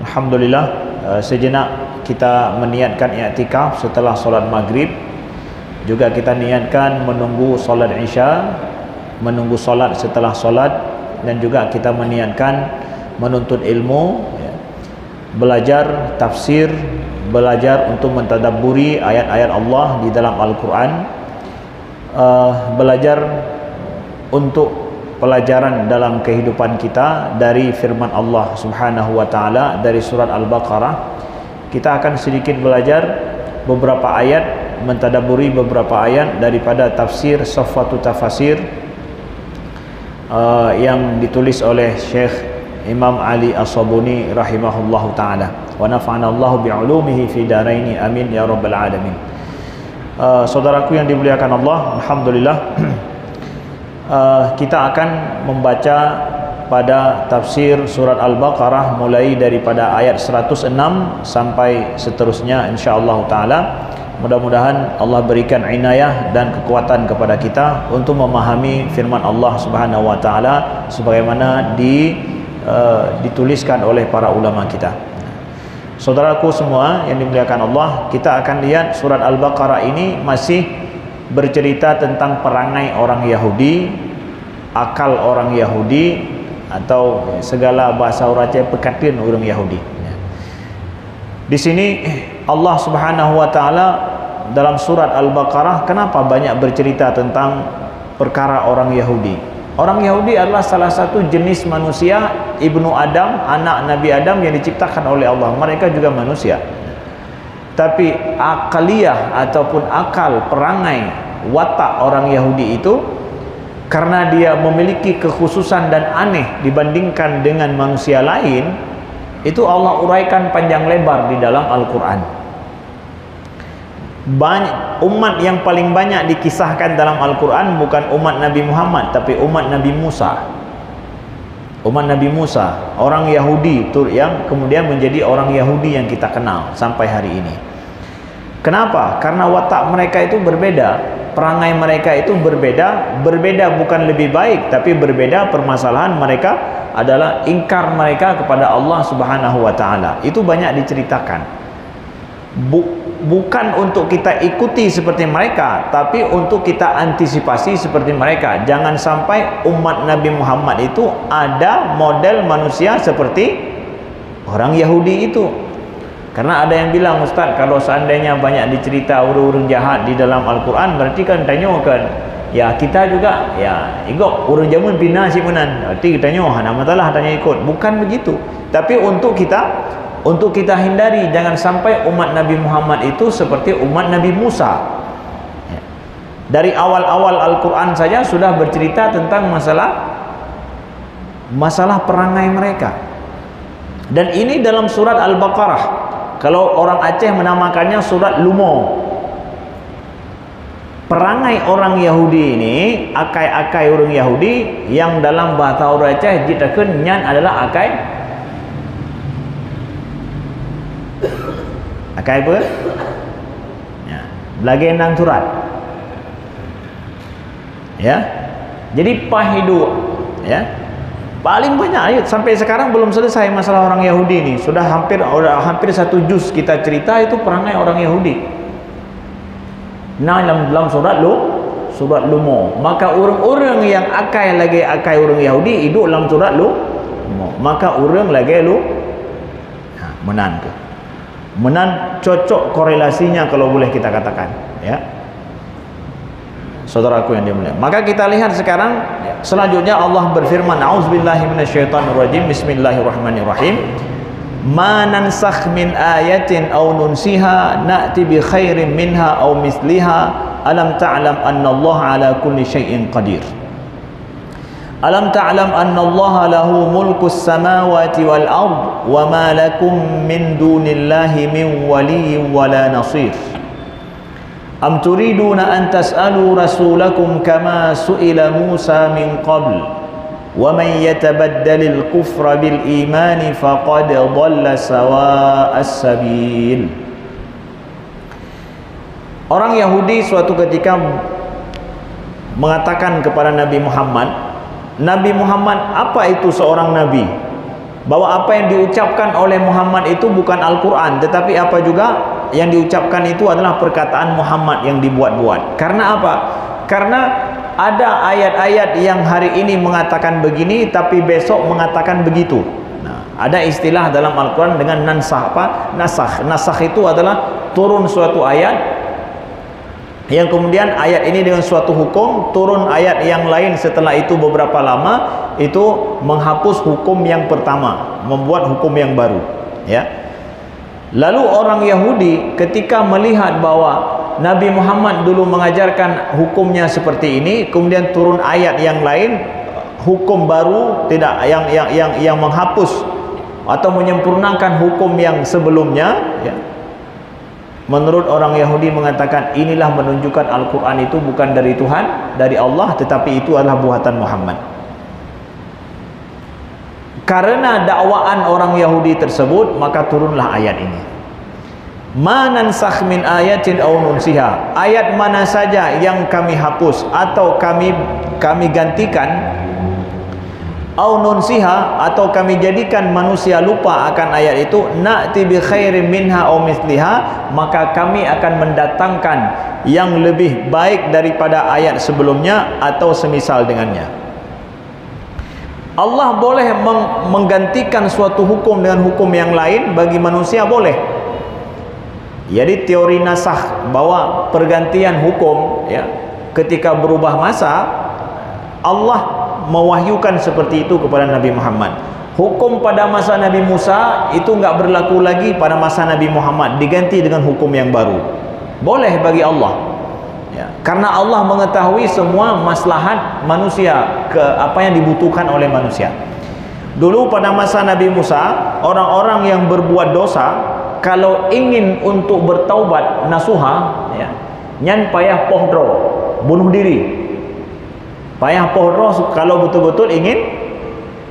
Alhamdulillah, sejenak kita meniatkan i'tikaf setelah solat maghrib. Juga kita niatkan menunggu solat isya, menunggu solat setelah solat, dan juga kita meniatkan menuntut ilmu, ya, belajar tafsir, belajar untuk mentadabburi ayat-ayat Allah di dalam Al-Quran, belajar untuk pelajaran dalam kehidupan kita dari firman Allah Subhanahu wa taala dari surat Al-Baqarah. Kita akan sedikit belajar beberapa ayat, mentadabburi beberapa ayat daripada tafsir Safwatut Tafasir yang ditulis oleh Syekh Imam Ali As-Sabuni rahimahullahu taala. Wa nafa'ana Allahu bi'ulumihi fi daraini, amin ya rabbal alamin. Saudaraku yang dimuliakan Allah, alhamdulillah, kita akan membaca pada tafsir surat Al-Baqarah mulai daripada ayat 106 sampai seterusnya insyaallah taala. Mudah-mudahan Allah berikan inayah dan kekuatan kepada kita untuk memahami firman Allah Subhanahu wa taala sebagaimana dituliskan oleh para ulama kita. Saudaraku semua yang dimuliakan Allah, kita akan lihat surat Al-Baqarah ini masih bercerita tentang perangai orang Yahudi, akal orang Yahudi, atau segala bahasa orang Aceh pekatin orang Yahudi. Di sini Allah Subhanahu wa taala dalam surat Al-Baqarah kenapa banyak bercerita tentang perkara orang Yahudi? Orang Yahudi adalah salah satu jenis manusia, ibnu Adam, anak Nabi Adam yang diciptakan oleh Allah. Mereka juga manusia. Tapi akaliyah ataupun akal, perangai, watak orang Yahudi itu, karena dia memiliki kekhususan dan aneh dibandingkan dengan manusia lain, itu Allah uraikan panjang lebar di dalam Al-Quran. Umat yang paling banyak dikisahkan dalam Al-Quran bukan umat Nabi Muhammad, tapi umat Nabi Musa. Umat Nabi Musa, orang Yahudi itu yang kemudian menjadi orang Yahudi yang kita kenal sampai hari ini. Kenapa? Karena watak mereka itu berbeda, perangai mereka itu berbeda. Berbeda bukan lebih baik, tapi berbeda permasalahan mereka adalah ingkar mereka kepada Allah Subhanahu wa taala. Itu banyak diceritakan. Bukan untuk kita ikuti seperti mereka, tapi untuk kita antisipasi seperti mereka. Jangan sampai umat Nabi Muhammad itu ada model manusia seperti orang Yahudi itu. Karena ada yang bilang, Ustaz, kalau seandainya banyak dicerita orang-orang jahat di dalam Al-Quran, berarti kan tanyakan, ya kita juga ya ikut orang jamun bina si menan. Berarti kita tanya, nama talah tanya ikut. Bukan begitu. Tapi untuk kita hindari jangan sampai umat Nabi Muhammad itu seperti umat Nabi Musa. Dari awal-awal Al-Quran saja sudah bercerita tentang masalah perangai mereka. Dan ini dalam surat Al-Baqarah. Kalau orang Aceh menamakannya surat Lumo. Perangai orang Yahudi ini, akai-akai orang Yahudi yang dalam bahasa orang Aceh dikatakan nyan adalah akai apa? Ya, lagi nang surat. Ya. Jadi pahidu, ya. Paling banyak ayat sampai sekarang belum selesai masalah orang Yahudi ini. Sudah hampir satu juz kita cerita itu perangai orang Yahudi. Nah, dalam surat Lumo. Maka orang-orang yang akai orang Yahudi hidup dalam surat Lumo. Maka orang lagi menan tu. Menan cocok korelasinya kalau boleh kita katakan, ya. Saudaraku yang dimuliakan. Maka kita lihat sekarang selanjutnya Allah berfirman, A'udzubillahi minasyaitonirrajim, Bismillahirrahmanirrahim. Ma nansakh min ayatin aw nunsiha na'ti bi khairin minha aw misliha alam ta'lam anna Allah ala kulli syai'in qadir. Alam ta'lam anna Allah lahu mulkus samawati wal ard wa ma lakum min dunillahi min waliyyin wala nasir. Am turiduna an tas'alu rasulakum kama su'ila Musa min qabl wa man yatabaddalil kufra bil imani faqad dhalla sawa'as sabil. Orang Yahudi suatu ketika mengatakan kepada Nabi Muhammad, Nabi Muhammad, apa itu seorang nabi? bahwa apa yang diucapkan oleh Muhammad itu bukan Al-Quran, tetapi apa juga yang diucapkan itu adalah perkataan Muhammad yang dibuat-buat. Karena apa? Karena ada ayat-ayat yang hari ini mengatakan begini tapi besok mengatakan begitu. Nah, ada istilah dalam Al-Quran dengan nansakh, apa? Nasakh itu adalah turun suatu ayat yang kemudian ayat ini dengan suatu hukum, turun ayat yang lain setelah itu beberapa lama, itu menghapus hukum yang pertama, membuat hukum yang baru, ya. Lalu orang Yahudi ketika melihat bahwa Nabi Muhammad dulu mengajarkan hukumnya seperti ini, kemudian turun ayat yang lain, hukum baru, tidak yang menghapus atau menyempurnakan hukum yang sebelumnya, ya. Menurut orang Yahudi mengatakan inilah menunjukkan Al-Quran itu bukan dari Tuhan, dari Allah, tetapi itu adalah buatan Muhammad. Karena dakwaan orang Yahudi tersebut, maka turunlah ayat ini. Ma nansakh min ayatin aw nunsiha. Ayat mana saja yang kami hapus atau kami gantikan, aw nunsiha, atau kami jadikan manusia lupa akan ayat itu, na'ti bi khairin minha aw misliha, maka kami akan mendatangkan yang lebih baik daripada ayat sebelumnya atau semisal dengannya. Allah boleh menggantikan suatu hukum dengan hukum yang lain, bagi manusia boleh. Jadi teori nasakh, bahwa pergantian hukum, ya, ketika berubah masa, Allah mewahyukan seperti itu kepada Nabi Muhammad. Hukum pada masa Nabi Musa itu enggak berlaku lagi pada masa Nabi Muhammad, diganti dengan hukum yang baru. Boleh bagi Allah, ya, karena Allah mengetahui semua maslahat manusia, ke apa yang dibutuhkan oleh manusia. Dulu pada masa Nabi Musa, orang-orang yang berbuat dosa kalau ingin untuk bertaubat nasuha, ya, nyan payah pohdro, bunuh diri. Payah pohdro kalau betul-betul ingin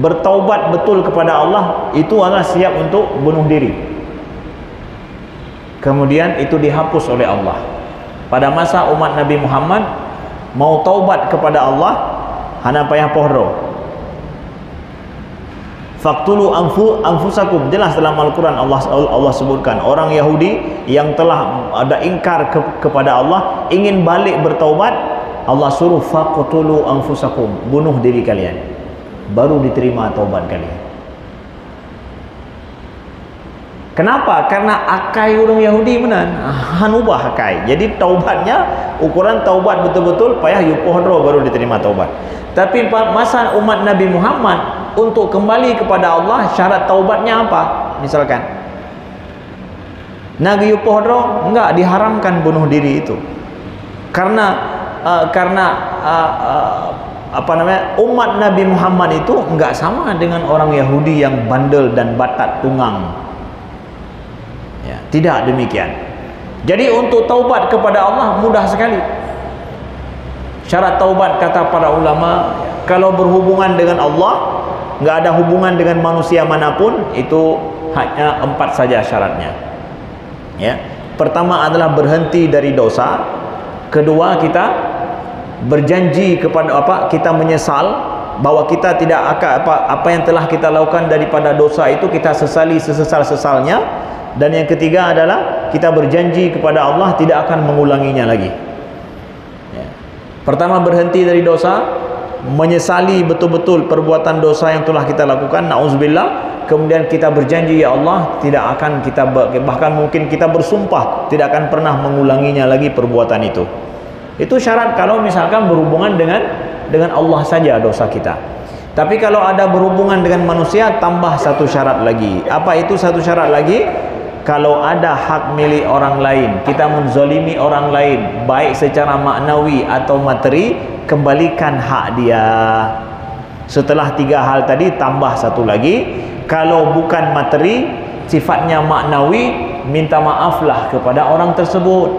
bertaubat betul kepada Allah, itu adalah siap untuk bunuh diri. Kemudian itu dihapus oleh Allah. Pada masa umat Nabi Muhammad mau taubat kepada Allah, hana payah pohdro. Faqtulu anfusakum, jelas dalam Al-Quran Allah sebutkan orang Yahudi yang telah ada ingkar kepada Allah, ingin balik bertaubat, Allah suruh faqtulu anfusakum, bunuh diri kalian, baru diterima taubat kalian. Kenapa? Karena akai orang Yahudi menan hanubah akai. Jadi taubatnya, ukuran taubat betul-betul payah yupohdro baru diterima taubat. Tapi masa umat Nabi Muhammad untuk kembali kepada Allah, syarat taubatnya apa? Misalkan Nabi yupohdro, enggak, diharamkan bunuh diri itu. Karena umat Nabi Muhammad itu enggak sama dengan orang Yahudi yang bandel dan batat tunggang, ya, tidak demikian. Jadi untuk taubat kepada Allah mudah sekali. Syarat taubat kata para ulama, kalau berhubungan dengan Allah, enggak ada hubungan dengan manusia manapun, itu hanya 4 saja syaratnya, ya. Pertama adalah berhenti dari dosa. Kedua, kita berjanji kepada kita menyesal bahwa kita tidak akan apa yang telah kita lakukan daripada dosa itu kita sesali sesesal-sesalnya. Dan yang ketiga adalah kita berjanji kepada Allah tidak akan mengulanginya lagi, ya. Pertama berhenti dari dosa, menyesali betul-betul perbuatan dosa yang telah kita lakukan, na'udzubillah. Kemudian kita berjanji, ya Allah, tidak akan kita, bahkan mungkin kita bersumpah tidak akan pernah mengulanginya lagi perbuatan itu. Itu syarat kalau misalkan berhubungan dengan Allah saja dosa kita. Tapi kalau ada berhubungan dengan manusia, tambah satu syarat lagi. Apa itu satu syarat lagi? Kalau ada hak milik orang lain, kita menzalimi orang lain, baik secara maknawi atau materi, kembalikan hak dia. Setelah 3 hal tadi, tambah satu lagi. Kalau bukan materi, sifatnya maknawi, minta maaflah kepada orang tersebut.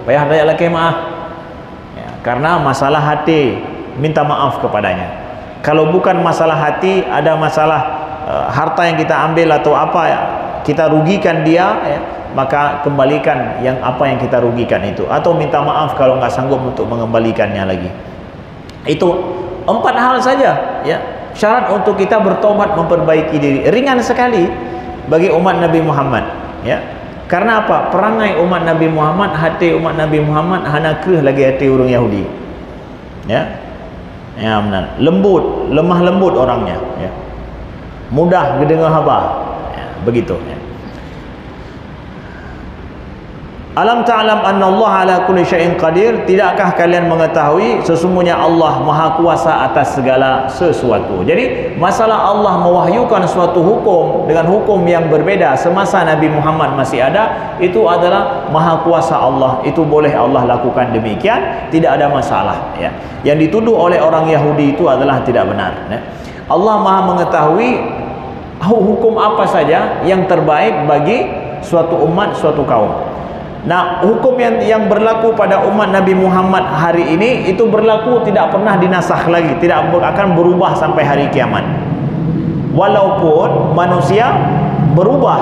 Payah daya laki maaf, ya, karena masalah hati, minta maaf kepadanya. Kalau bukan masalah hati, ada masalah harta yang kita ambil atau apa, ya, kita rugikan dia, ya, maka kembalikan apa yang kita rugikan itu, atau minta maaf kalau nggak sanggup untuk mengembalikannya lagi. Itu 4 hal saja, ya. Syarat untuk kita bertobat, memperbaiki diri ringan sekali bagi umat Nabi Muhammad, ya. Karena apa? Perangai umat Nabi Muhammad, hati umat Nabi Muhammad hana kreh lagi hati orang Yahudi. Ya. Ya benar. Lembut, lemah lembut orangnya, ya. Mudah gedengar haba. Ya, begitu, ya. Alam ta'lam anna Allah ala kulli syai'in qadir? Tidakkah kalian mengetahui sesungguhnya Allah Maha Kuasa atas segala sesuatu. Jadi masalah Allah mewahyukan suatu hukum dengan hukum yang berbeda semasa Nabi Muhammad masih ada, itu adalah Maha Kuasa Allah. Itu boleh Allah lakukan demikian, tidak ada masalah, ya. Yang dituduh oleh orang Yahudi itu adalah tidak benar, ya. Allah Maha mengetahui hukum apa saja yang terbaik bagi suatu umat, suatu kaum. Nah, hukum yang berlaku pada umat Nabi Muhammad hari ini itu berlaku, tidak pernah dinasakh lagi, tidak akan berubah sampai hari kiamat. Walaupun manusia berubah,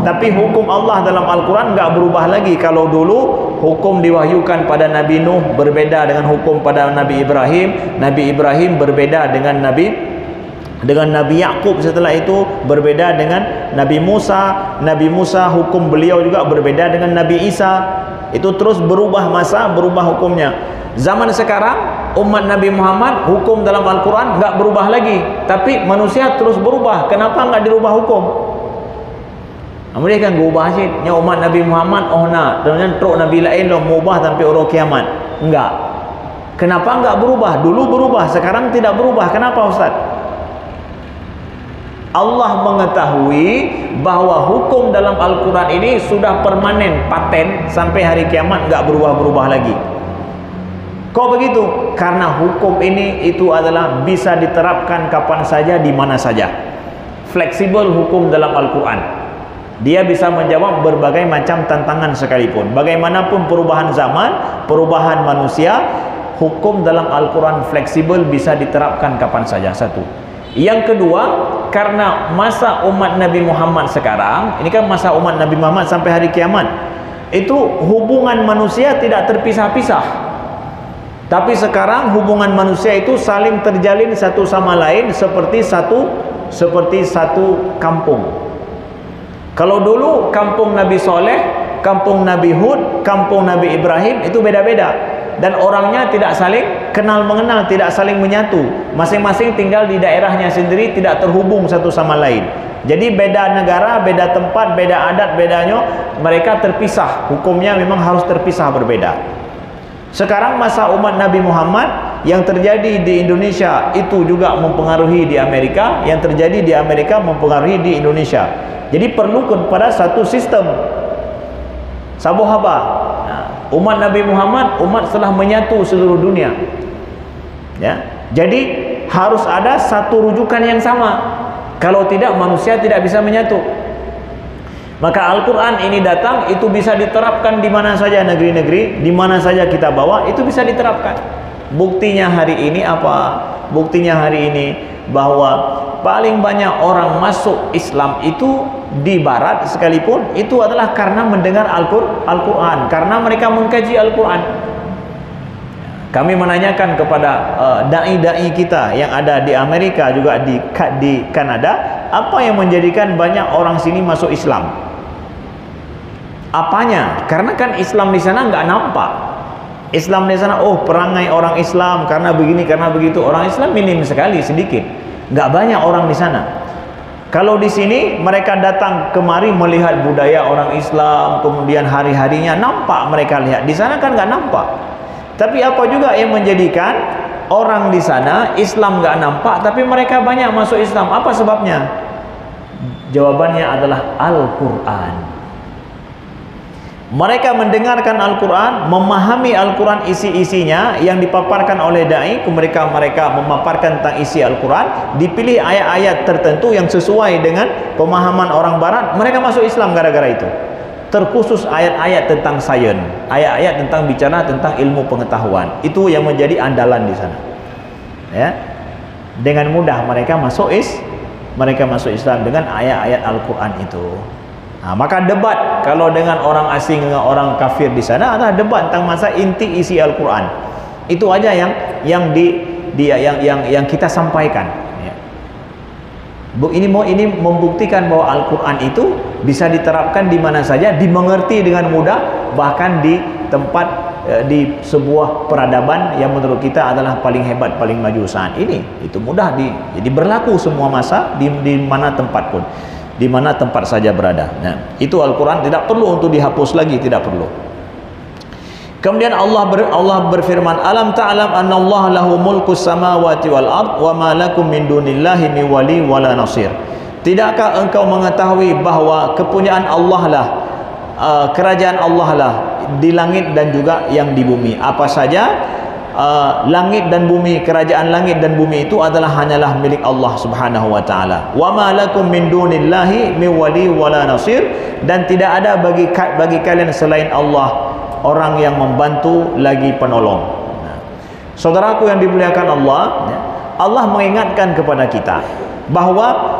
tapi hukum Allah dalam Al-Quran nggak berubah lagi. Kalau dulu hukum diwahyukan pada Nabi Nuh berbeda dengan hukum pada Nabi Ibrahim, Nabi Ibrahim berbeda dengan Nabi Yakub, setelah itu berbeda dengan Nabi Musa. Nabi Musa hukum beliau juga berbeda dengan Nabi Isa. Itu terus berubah masa, berubah hukumnya. Zaman sekarang umat Nabi Muhammad hukum dalam Al-Quran nggak berubah lagi, tapi manusia terus berubah. Kenapa nggak dirubah hukum? Mereka kan berubah sih. Nya umat Nabi Muhammad dengan truk Nabi lain lo mengubah sampai orang kiamat. Enggak. Kenapa nggak berubah? Dulu berubah, sekarang tidak berubah. Kenapa, Ustaz? Allah mengetahui bahwa hukum dalam Al-Quran ini sudah permanen, paten, sampai hari kiamat nggak berubah-berubah lagi. Kok begitu? Karena hukum ini itu adalah bisa diterapkan kapan saja, di mana saja. Fleksibel hukum dalam Al-Quran. Dia bisa menjawab berbagai macam tantangan sekalipun. Bagaimanapun perubahan zaman, perubahan manusia, hukum dalam Al-Quran fleksibel, bisa diterapkan kapan saja. Satu. Yang kedua, karena masa umat Nabi Muhammad sekarang, ini kan masa umat Nabi Muhammad sampai hari kiamat, itu hubungan manusia tidak terpisah-pisah. Tapi sekarang hubungan manusia itu saling terjalin satu sama lain seperti satu kampung. Kalau dulu kampung Nabi Soleh, kampung Nabi Hud, kampung Nabi Ibrahim itu beda-beda. Dan orangnya tidak saling kenal mengenal, tidak saling menyatu. Masing-masing tinggal di daerahnya sendiri, tidak terhubung satu sama lain. Jadi beda negara, beda tempat, beda adat, bedanya mereka terpisah. Hukumnya memang harus terpisah, berbeda. Sekarang masa umat Nabi Muhammad, yang terjadi di Indonesia itu juga mempengaruhi di Amerika, yang terjadi di Amerika mempengaruhi di Indonesia. Jadi perlu kepada satu sistem sabuhaba. Umat Nabi Muhammad, umat telah menyatu seluruh dunia, ya. Jadi harus ada satu rujukan yang sama. Kalau tidak, manusia tidak bisa menyatu. Maka Al-Quran ini datang, itu bisa diterapkan di mana saja negeri-negeri, di mana saja kita bawa, itu bisa diterapkan. Buktinya hari ini apa? Buktinya hari ini bahwa paling banyak orang masuk Islam itu di barat sekalipun, itu adalah karena mendengar Al-Quran, karena mereka mengkaji Al-Quran. Kami menanyakan kepada da'i-da'i kita yang ada di Amerika, juga di Kanada, apa yang menjadikan banyak orang sini masuk Islam? Apanya? Karena kan Islam di sana nggak nampak. Islam di sana, oh perangai orang Islam karena begini, karena begitu. Orang Islam minim sekali, sedikit. Nggak banyak orang di sana. Kalau di sini mereka datang kemari melihat budaya orang Islam, kemudian hari-harinya nampak mereka lihat. Di sana kan nggak nampak. Tapi apa juga yang menjadikan orang di sana Islam nggak nampak, tapi mereka banyak masuk Islam? Apa sebabnya? Jawabannya adalah Al-Quran. Mereka mendengarkan Al-Quran, memahami Al-Quran isi-isinya yang dipaparkan oleh da'i, mereka memaparkan tentang isi Al-Quran, dipilih ayat-ayat tertentu yang sesuai dengan pemahaman orang barat, mereka masuk Islam gara-gara itu. Terkhusus ayat-ayat tentang sains, ayat-ayat tentang bicara tentang ilmu pengetahuan, itu yang menjadi andalan di sana, ya. Dengan mudah mereka masuk Islam dengan ayat-ayat Al-Quran itu. Nah, maka debat kalau dengan orang asing, dengan orang kafir di sana adalah debat tentang masa inti isi Al-Quran. Itu aja yang kita sampaikan, ya. Ini membuktikan bahwa Al-Quran itu bisa diterapkan di mana saja, dimengerti dengan mudah, bahkan di tempat di sebuah peradaban yang menurut kita adalah paling hebat, paling maju saat ini. Itu mudah jadi berlaku semua masa, di mana tempat pun, di mana tempat saja berada. Nah, itu Al-Quran tidak perlu untuk dihapus lagi, tidak perlu. Kemudian Allah berfirman, alam ta'lam annallaha lahu mulkus samawati wal ard wa ma lakum min dunillahi min wali wala nasir. Tidakkah engkau mengetahui bahawa kepunyaan Allah lah, kerajaan Allah lah di langit dan juga yang di bumi. Apa saja langit dan bumi, kerajaan langit dan bumi itu hanyalah milik Allah Subhanahu wa taala. Wa ma lakum min dunillahi min wali wala nasir, dan tidak ada bagi kalian selain Allah orang yang membantu lagi penolong. Nah, saudaraku yang dimuliakan Allah, Allah mengingatkan kepada kita bahawa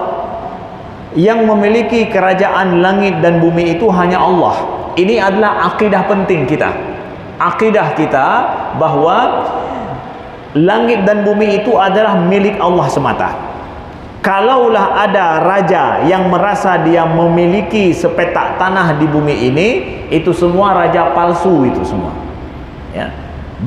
yang memiliki kerajaan langit dan bumi itu hanya Allah. Ini adalah akidah penting kita. Akidah kita bahawa langit dan bumi itu adalah milik Allah semata. Kalaulah ada raja yang merasa dia memiliki sepetak tanah di bumi ini, itu semua raja palsu, itu semua. Ya.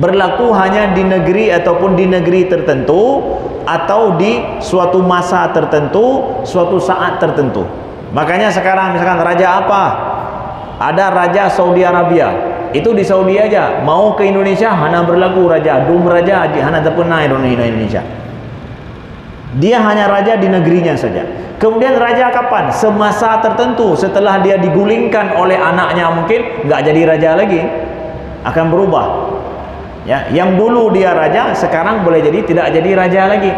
Berlaku hanya di negeri ataupun di negeri tertentu, atau di suatu masa tertentu, suatu saat tertentu. Makanya sekarang misalkan raja apa? Ada raja Saudi Arabia. Itu di Saudi aja. Mau ke Indonesia hanya berlaku raja, dum raja hanya terpena Indonesia. Dia hanya raja di negerinya saja. Kemudian raja kapan? Semasa tertentu, setelah dia digulingkan oleh anaknya, mungkin nggak jadi raja lagi, akan berubah. Ya, yang dulu dia raja, sekarang boleh jadi tidak jadi raja lagi.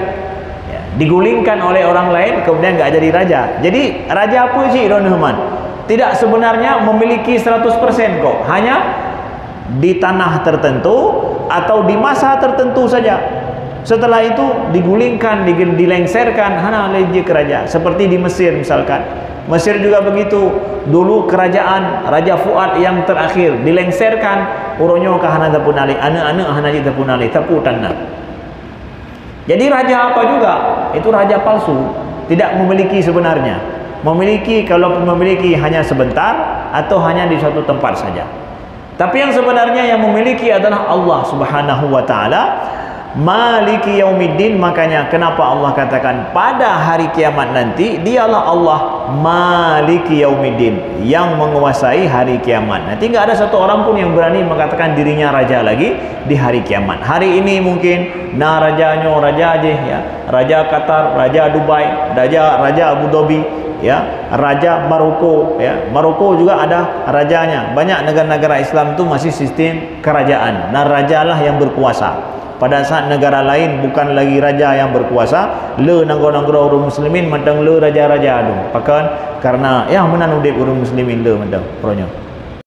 Ya, digulingkan oleh orang lain, kemudian nggak jadi raja. Jadi raja apa sih, Don Rahman? Tidak sebenarnya memiliki 100% kok. Hanya di tanah tertentu atau di masa tertentu saja. Setelah itu digulingkan, dilengserkan, hana lagi kerajaan. Seperti di Mesir misalkan. Mesir juga begitu. Dulu kerajaan Raja Fuad yang terakhir dilengserkan, uronyo ke hana tapun alih, anak-anak hana tapun alih, taputan. Jadi raja apa juga? Itu raja palsu, tidak memiliki sebenarnya. Memiliki, kalau memiliki hanya sebentar atau hanya di suatu tempat saja. Tapi yang sebenarnya yang memiliki adalah Allah Subhanahu wa taala. Maliki yaumiddin. Makanya kenapa Allah katakan pada hari kiamat nanti dialah Allah Maliki yaumiddin, yang menguasai hari kiamat. Nanti nggak ada satu orang pun yang berani mengatakan dirinya raja lagi di hari kiamat. Hari ini mungkin rajanya raja aja, ya, raja Qatar, raja Dubai, raja Abu Dhabi, ya, raja Maroko, ya. Maroko juga ada rajanya. Banyak negara-negara Islam itu masih sistem kerajaan. Nah, rajalah yang berkuasa. Pada saat negara lain bukan lagi raja yang berkuasa, le nanggora-nanggora orang muslimin mandang le raja-raja adu. Pakan karena ya menan udip orang muslimin le mandang pronya.